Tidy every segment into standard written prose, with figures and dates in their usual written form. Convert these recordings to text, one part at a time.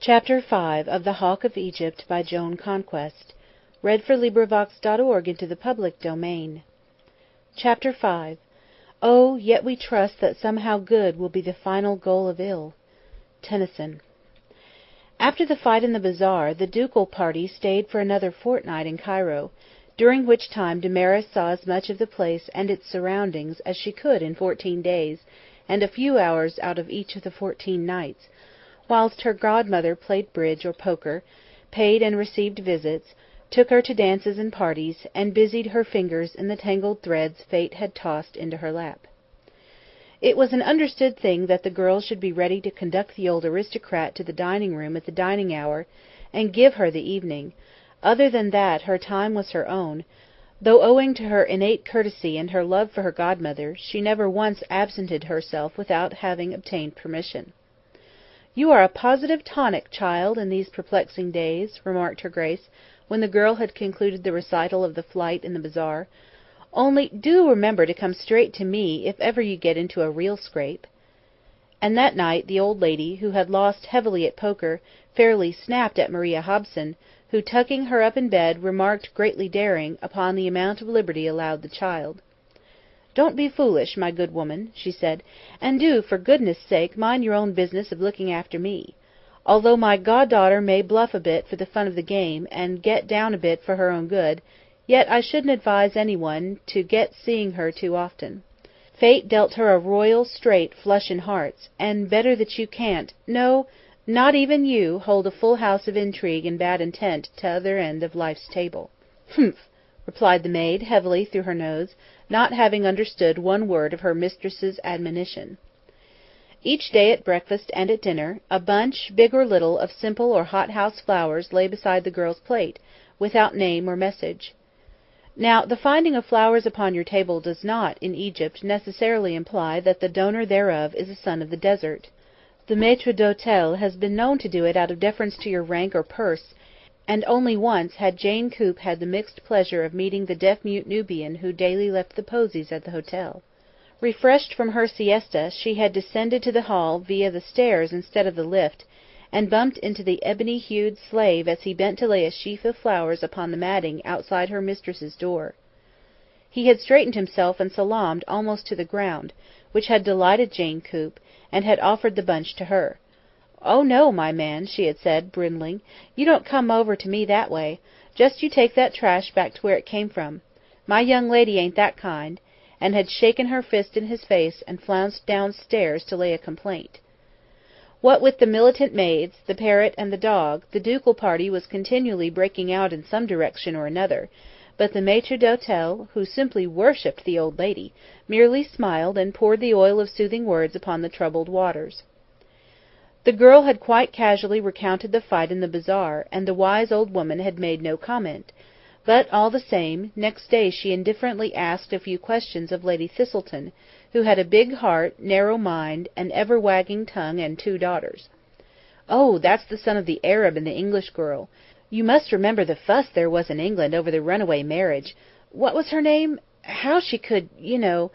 Chapter 5 of The Hawk of Egypt by Joan Conquest. Into the public domain. Chapter 5. Oh, yet we trust that somehow good will be the final goal of ill. Tennyson. After the fight in the bazaar, the ducal party stayed for another fortnight in Cairo, during which time Damaris saw as much of the place and its surroundings as she could in 14 days, and a few hours out of each of the 14 nights, whilst her godmother played bridge or poker, paid and received visits, took her to dances and parties, and busied her fingers in the tangled threads fate had tossed into her lap. It was an understood thing that the girl should be ready to conduct the old aristocrat to the dining-room at the dining hour, and give her the evening. Other than that, her time was her own, though owing to her innate courtesy and her love for her godmother, she never once absented herself without having obtained permission. "You are a positive tonic, child, in these perplexing days," remarked her Grace, when the girl had concluded the recital of the flight in the bazaar. "Only do remember to come straight to me if ever you get into a real scrape." And that night the old lady, who had lost heavily at poker, fairly snapped at Maria Hobson, who, tucking her up in bed, remarked, greatly daring, upon the amount of liberty allowed the child. "Don't be foolish, my good woman," she said, "and do, for goodness' sake, mind your own business of looking after me. Although my goddaughter may bluff a bit for the fun of the game, and get down a bit for her own good, yet I shouldn't advise anyone to get seeing her too often. Fate dealt her a royal straight flush in hearts, and better that you can't, no, not even you, hold a full house of intrigue and bad intent t'other end of life's table." "Humph!" replied the maid, heavily through her nose, not having understood one word of her mistress's admonition. Each day at breakfast and at dinner, a bunch, big or little, of simple or hothouse flowers lay beside the girl's plate, without name or message. Now, the finding of flowers upon your table does not, in Egypt, necessarily imply that the donor thereof is a son of the desert. The maître d'hôtel has been known to do it out of deference to your rank or purse, and only once had Jane Coop had the mixed pleasure of meeting the deaf-mute Nubian who daily left the posies at the hotel. Refreshed from her siesta, she had descended to the hall via the stairs instead of the lift, and bumped into the ebony-hued slave as he bent to lay a sheaf of flowers upon the matting outside her mistress's door. He had straightened himself and salaamed almost to the ground, which had delighted Jane Coop, and had offered the bunch to her. "Oh, no, my man," she had said, bridling, "you don't come over to me that way. Just you take that trash back to where it came from. My young lady ain't that kind," and had shaken her fist in his face and flounced downstairs to lay a complaint. What with the militant maids, the parrot, and the dog, the ducal party was continually breaking out in some direction or another, but the maître d'hôtel, who simply worshipped the old lady, merely smiled and poured the oil of soothing words upon the troubled waters. The girl had quite casually recounted the fight in the bazaar, and the wise old woman had made no comment; but, all the same, next day she indifferently asked a few questions of Lady Thistleton, who had a big heart, narrow mind, an ever-wagging tongue, and 2 daughters. "Oh, that's the son of the Arab and the English girl. You must remember the fuss there was in England over the runaway marriage. What was her name? How she could, you know—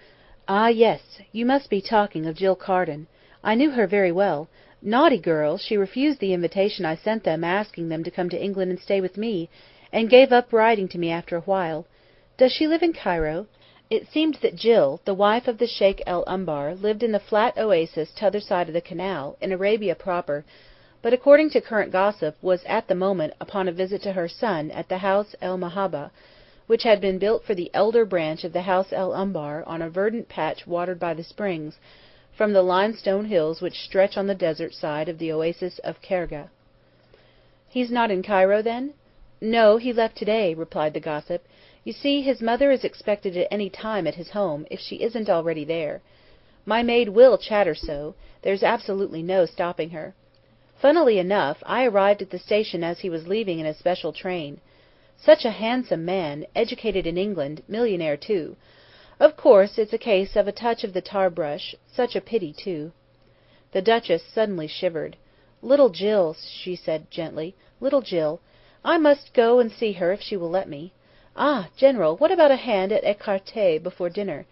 Ah, yes, you must be talking of Jill Carden. I knew her very well. Naughty girl, she refused the invitation I sent them asking them to come to England and stay with me, and gave up writing to me after a while. Does she live in Cairo?" It seemed that Jill, the wife of the Sheikh el Umbar, lived in the flat oasis t'other side of the canal, in Arabia proper, but according to current gossip was at the moment upon a visit to her son at the House el Mahaba, which had been built for the elder branch of the House el Umbar on a verdant patch watered by the springs, from the limestone hills which stretch on the desert side of the oasis of Kharga. "He's not in Cairo, then?" "No, he left today," replied the gossip. "You see, his mother is expected at any time at his home, if she isn't already there. My maid will chatter so, there's absolutely no stopping her. Funnily enough, I arrived at the station as he was leaving in a special train. Such a handsome man, educated in England, millionaire too. Of course, it's a case of a touch of the tar-brush, such a pity too." The Duchess suddenly shivered. "Little Jill," she said gently, "little Jill. I must go and see her if she will let me. Ah, General, what about a hand at écarté before dinner?"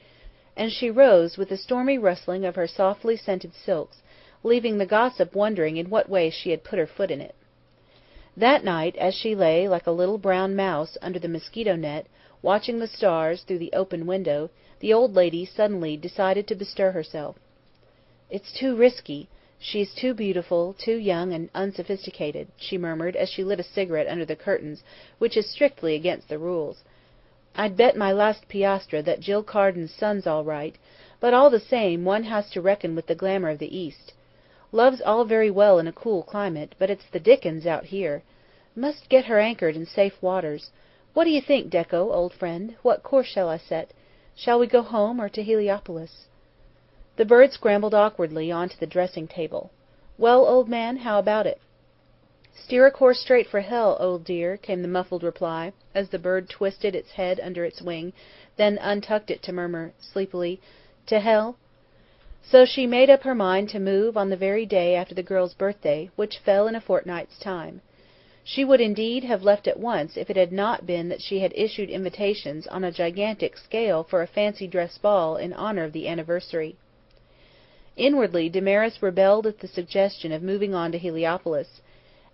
And she rose, with a stormy rustling of her softly scented silks, leaving the gossip wondering in what way she had put her foot in it. That night, as she lay like a little brown mouse under the mosquito-net, watching the stars through the open window, the old lady suddenly decided to bestir herself. "It's too risky. She is too beautiful, too young and unsophisticated," she murmured as she lit a cigarette under the curtains, which is strictly against the rules. "I'd bet my last piastre that Jill Carden's son's all right, but all the same one has to reckon with the glamour of the East. Love's all very well in a cool climate, but it's the dickens out here. Must get her anchored in safe waters. What do you think, Dekko, old friend? What course shall I set? Shall we go home or to Heliopolis?" The bird scrambled awkwardly on to the dressing-table. "Well, old man, how about it?" "Steer a course straight for hell, old dear," came the muffled reply, as the bird twisted its head under its wing, then untucked it to murmur, sleepily, "To hell?" So she made up her mind to move on the very day after the girl's birthday, which fell in a fortnight's time. She would indeed have left at once if it had not been that she had issued invitations on a gigantic scale for a fancy dress ball in honour of the anniversary. Inwardly Damaris rebelled at the suggestion of moving on to Heliopolis.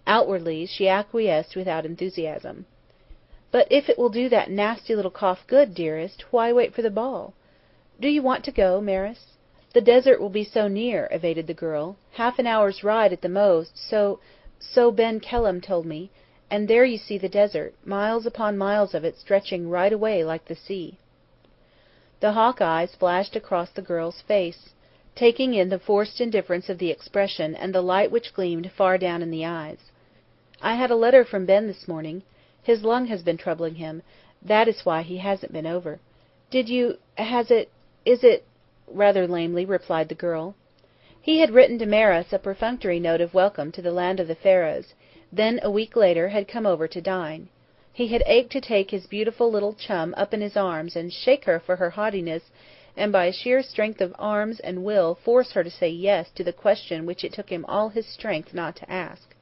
Outwardly she acquiesced without enthusiasm. "But if it will do that nasty little cough good, dearest, why wait for the ball? Do you want to go, Maris?" "The desert will be so near," evaded the girl. "Half an hour's ride at the most, so Ben Kelham told me, and there you see the desert, miles upon miles of it stretching right away like the sea." The hawk eyes flashed across the girl's face, taking in the forced indifference of the expression and the light which gleamed far down in the eyes. "I had a letter from Ben this morning. His lung has been troubling him. That is why he hasn't been over." "Did you... is it... rather lamely replied the girl. He had written Damaris a perfunctory note of welcome to the land of the Pharaohs, then a week later had come over to dine. He had ached to take his beautiful little chum up in his arms and shake her for her haughtiness, and by sheer strength of arms and will force her to say yes to the question which it took him all his strength not to ask.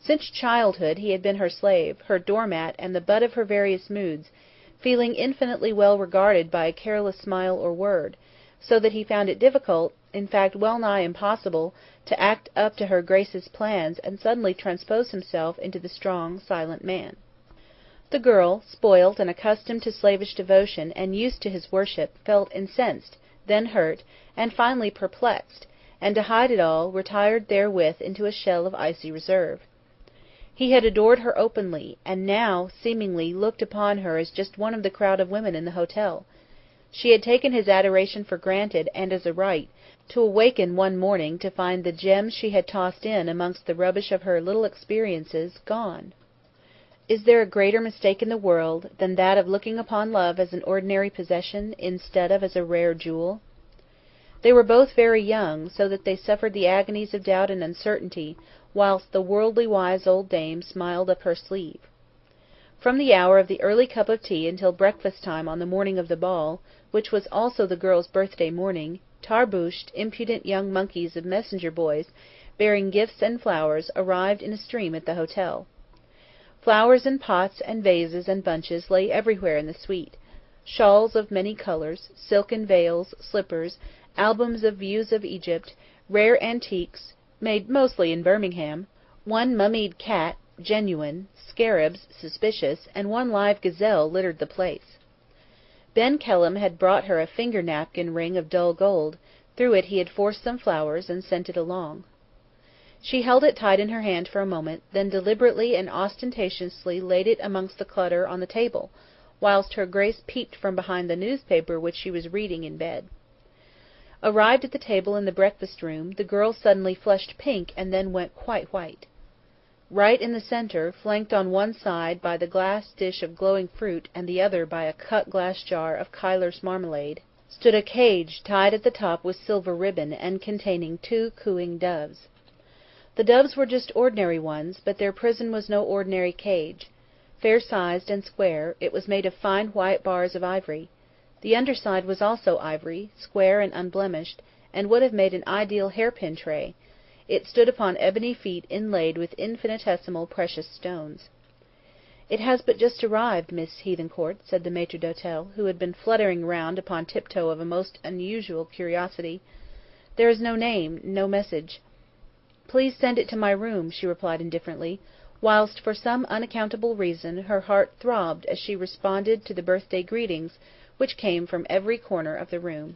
Since childhood he had been her slave, her doormat, and the butt of her various moods, feeling infinitely well regarded by a careless smile or word, so that he found it difficult, in fact well nigh impossible, to act up to her Grace's plans and suddenly transpose himself into the strong, silent man. The girl, spoilt and accustomed to slavish devotion and used to his worship, felt incensed, then hurt, and finally perplexed, and to hide it all, retired therewith into a shell of icy reserve. He had adored her openly, and now, seemingly, looked upon her as just one of the crowd of women in the hotel. She had taken his adoration for granted and as a right, to awaken one morning to find the gems she had tossed in amongst the rubbish of her little experiences gone. Is there a greater mistake in the world than that of looking upon love as an ordinary possession instead of as a rare jewel? They were both very young, so that they suffered the agonies of doubt and uncertainty, whilst the worldly wise old dame smiled up her sleeve. From the hour of the early cup of tea until breakfast-time on the morning of the ball, which was also the girl's birthday morning, tarbooshed, impudent young monkeys of messenger-boys, bearing gifts and flowers, arrived in a stream at the hotel. Flowers in pots and vases and bunches lay everywhere in the suite. Shawls of many colours, silken veils, slippers, albums of views of Egypt, rare antiques, made mostly in Birmingham, one mummied cat, genuine, scarabs, suspicious, and one live gazelle littered the place. Ben Kelham had brought her a finger-napkin ring of dull gold. Through it he had forced some flowers and sent it along. She held it tight in her hand for a moment, then deliberately and ostentatiously laid it amongst the clutter on the table, whilst her Grace peeped from behind the newspaper which she was reading in bed. Arrived at the table in the breakfast-room, the girl suddenly flushed pink and then went quite white. Right in the centre, flanked on one side by the glass dish of glowing fruit and the other by a cut-glass jar of Kuyler's marmalade, stood a cage tied at the top with silver ribbon and containing 2 cooing doves. The doves were just ordinary ones, but their prison was no ordinary cage. Fair-sized and square, it was made of fine white bars of ivory. The underside was also ivory, square and unblemished, and would have made an ideal hairpin tray. It stood upon ebony feet inlaid with infinitesimal precious stones. "It has but just arrived, Miss Hethencourt," said the maître d'hôtel, who had been fluttering round upon tiptoe of a most unusual curiosity. "There is no name, no message." "Please send it to my room," she replied indifferently, whilst for some unaccountable reason her heart throbbed as she responded to the birthday greetings which came from every corner of the room.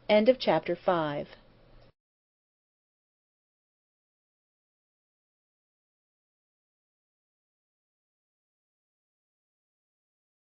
CHAPTER VI.